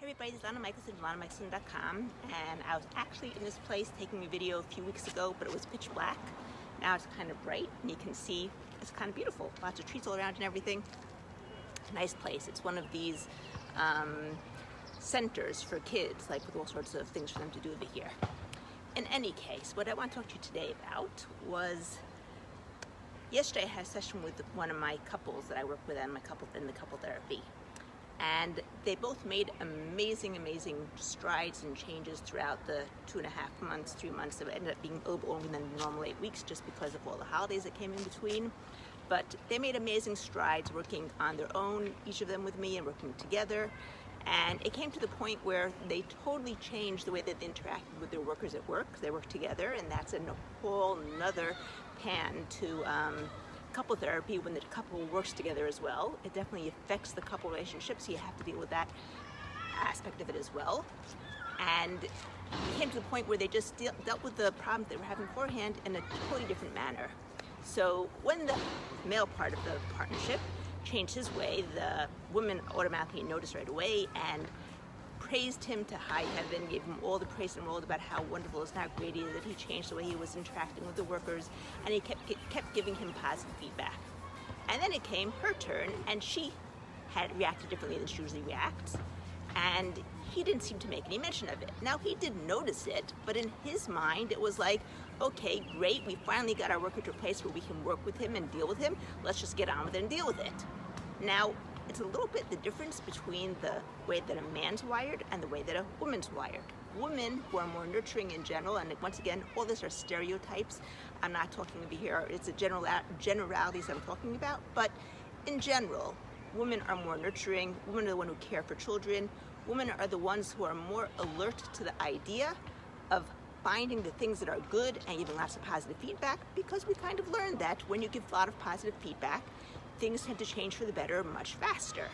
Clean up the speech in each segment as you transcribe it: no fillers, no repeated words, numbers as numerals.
everybody, this is Lana Michelson from LanaMichelson.com, and I was actually in this place taking a video a few weeks ago, but it was pitch black. Now it's kind of bright, and you can see it's kind of beautiful. Lots of trees all around and everything. Nice place. It's one of these centers for kids, like with all sorts of things for them to do over here. In any case, what I want to talk to you today about was, yesterday I had a session with one of my couples that I work with in the couple therapy. And they both made amazing strides and changes throughout the 2.5 months, 3 months. It ended up being a little bit longer than the normal 8 weeks just because of all the holidays that came in between. But they made amazing strides working on their own, each of them with me, and working together. And it came to the point where they totally changed the way that they interacted with their workers at work. They work together, and that's a whole nother pan to couple therapy when the couple works together as well. It definitely affects the couple relationship, so you have to deal with that aspect of it as well. And it came to the point where they just dealt with the problems they were having beforehand in a totally different manner. So when the male part of the partnership changed his way, the woman automatically noticed right away and praised him to high heaven, gave him all the praise in the world about how wonderful and how great he is, that he changed the way he was interacting with the workers, and he kept giving him positive feedback. And then it came her turn, and she had reacted differently than she usually reacts, and he didn't seem to make any mention of it. Now, he did notice it, but in his mind it was like, okay, great, we finally got our worker to a place where we can work with him and deal with him. Let's just get on with it and deal with it. Now, it's a little bit the difference between the way that a man's wired and the way that a woman's wired. Women who are more nurturing in general, and once again, all this are stereotypes. I'm not talking over here, it's a generalities I'm talking about, but in general, women are more nurturing, women are the ones who care for children, women are the ones who are more alert to the idea of finding the things that are good and giving lots of positive feedback, because we kind of learned that when you give a lot of positive feedback, things tend to change for the better much faster.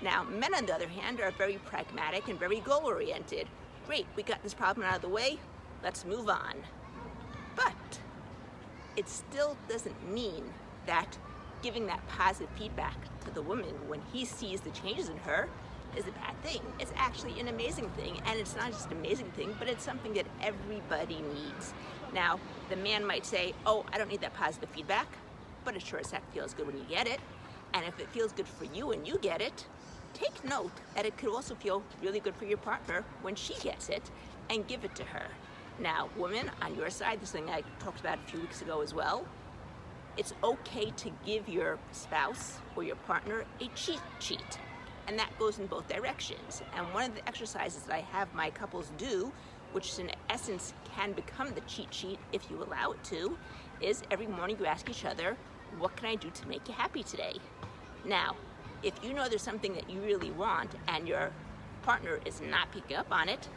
Now, men on the other hand are very pragmatic and very goal-oriented. Great, we got this problem out of the way, let's move on. But it still doesn't mean that giving that positive feedback to the woman when he sees the changes in her is a bad thing. It's actually an amazing thing, and it's not just an amazing thing, but it's something that everybody needs. Now, the man might say, oh, I don't need that positive feedback, but it sure as heck feels good when you get it. And if it feels good for you and you get it, take note that it could also feel really good for your partner when she gets it, and give it to her. Now, women, on your side, this thing I talked about a few weeks ago as well, it's okay to give your spouse or your partner a cheat sheet. And that goes in both directions. And one of the exercises that I have my couples do, which in essence can become the cheat sheet if you allow it to, is every morning you ask each other, what can I do to make you happy today? Now, if you know there's something that you really want and your partner is not picking up on it,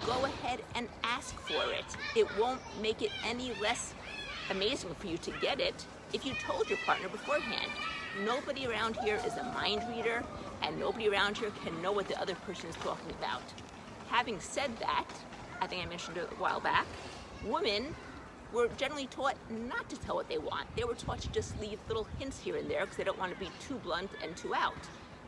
go ahead and ask for it. It won't make it any less amazing for you to get it if you told your partner beforehand. Nobody around here is a mind reader, and nobody around here can know what the other person is talking about. Having said that, I think I mentioned it a while back, women were generally taught not to tell what they want. They were taught to just leave little hints here and there because they don't want to be too blunt and too out.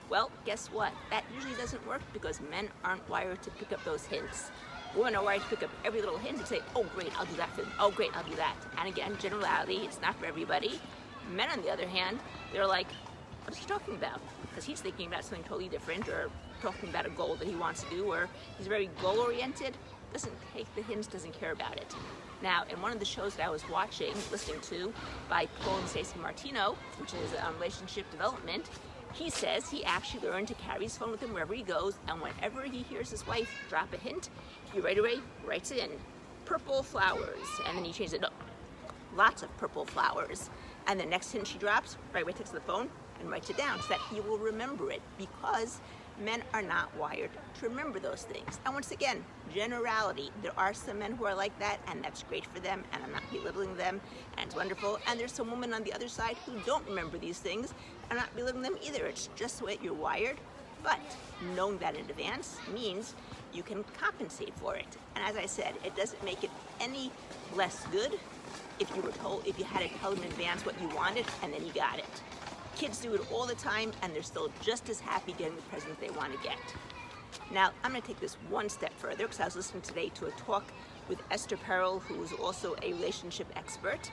Well, guess what? That usually doesn't work because men aren't wired to pick up those hints. Women are wired to pick up every little hint and say, oh great, I'll do that for them. Oh great, I'll do that. And again, generality, it's not for everybody. Men, on the other hand, they're like, what's he talking about? Because he's thinking about something totally different, or talking about a goal that he wants to do, or he's very goal-oriented, doesn't take the hints, doesn't care about it. Now, in one of the shows that I was listening to by Paul and Stacey Martino, which is relationship development, he says he actually learned to carry his phone with him wherever he goes, and whenever he hears his wife drop a hint, he right away writes in, purple flowers, and then he changes it up, lots of purple flowers. And the next hint she drops, right away takes the phone and writes it down so that he will remember it, because men are not wired to remember those things. And once again, generality, there are some men who are like that, and that's great for them, and I'm not belittling them, and it's wonderful. And there's some women on the other side who don't remember these things, and I'm not belittling them either. It's just the way you're wired. But knowing that in advance means you can compensate for it. And as I said, it doesn't make it any less good if you had to tell them in advance what you wanted and then you got it. Kids do it all the time, and they're still just as happy getting the presents they want to get. Now, I'm going to take this one step further because I was listening today to a talk with Esther Perel, who is also a relationship expert.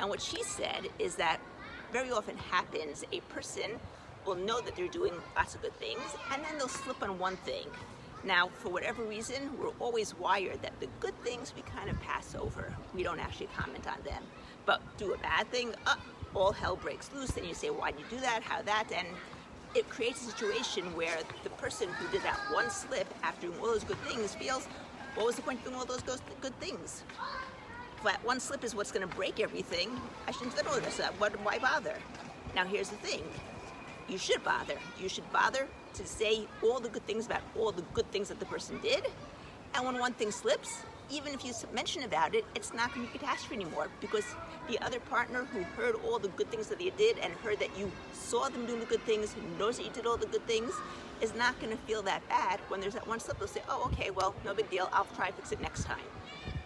And what she said is that very often happens, a person will know that they're doing lots of good things, and then they'll slip on one thing. Now, for whatever reason, we're always wired that the good things we kind of pass over. We don't actually comment on them. But do a bad thing, all hell breaks loose, and you say, why did you do that, how that, and it creates a situation where the person who did that one slip after doing all those good things feels, what was the point of doing all those good things? If that one slip is what's going to break everything, I shouldn't have done all this. Why bother? Now here's the thing. You should bother. You should bother to say all the good things about all the good things that the person did. And when one thing slips, even if you mention about it, it's not going to be a catastrophe anymore, because the other partner who heard all the good things that they did and heard that you saw them doing the good things, knows that you did all the good things, is not going to feel that bad when there's that one slip. They'll say, oh, okay, well, no big deal. I'll try to fix it next time.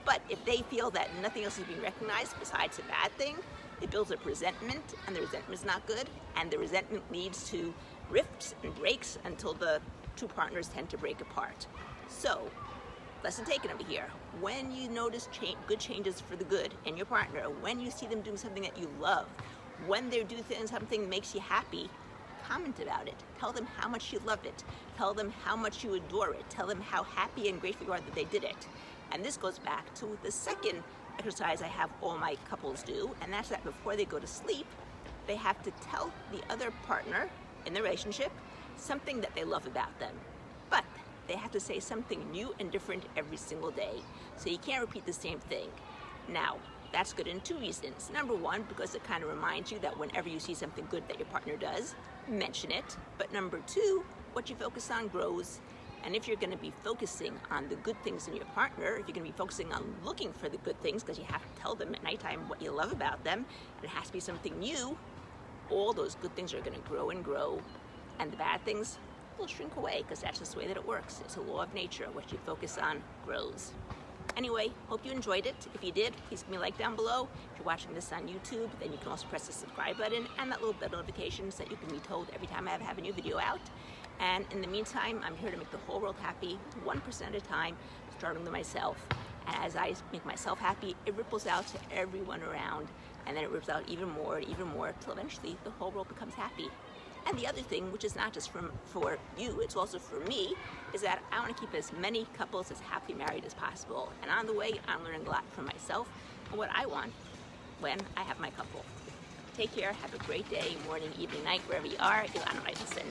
But if they feel that nothing else is being recognized besides a bad thing, it builds up resentment, and the resentment is not good, and the resentment leads to rifts and breaks until the two partners tend to break apart. So, lesson taken over here. When you notice good changes for the good in your partner, when you see them doing something that you love, when they're doing something that makes you happy, comment about it. Tell them how much you love it. Tell them how much you adore it. Tell them how happy and grateful you are that they did it. And this goes back to the second exercise I have all my couples do, and that's that before they go to sleep, they have to tell the other partner in the relationship something that they love about them. But they have to say something new and different every single day. So you can't repeat the same thing. Now, that's good in two reasons. Number one, because it kind of reminds you that whenever you see something good that your partner does, mention it. But number two, what you focus on grows. And if you're going to be focusing on the good things in your partner, if you're going to be focusing on looking for the good things, because you have to tell them at nighttime what you love about them, and it has to be something new, all those good things are going to grow and grow, and the bad things will shrink away, because that's just the way that it works. It's a law of nature. What you focus on grows. Anyway, hope you enjoyed it. If you did, please give me a like down below. If you're watching this on YouTube, then you can also press the subscribe button and that little bell notification so that you can be told every time I have a new video out. And in the meantime, I'm here to make the whole world happy, 1% at a time, starting with myself. And as I make myself happy, it ripples out to everyone around, and then it ripples out even more, till eventually the whole world becomes happy. And the other thing, which is not just for you, it's also for me, is that I want to keep as many couples as happily married as possible. And on the way, I'm learning a lot from myself and what I want when I have my couple. Take care, have a great day, morning, evening, night, wherever you are. Ilana Michelson.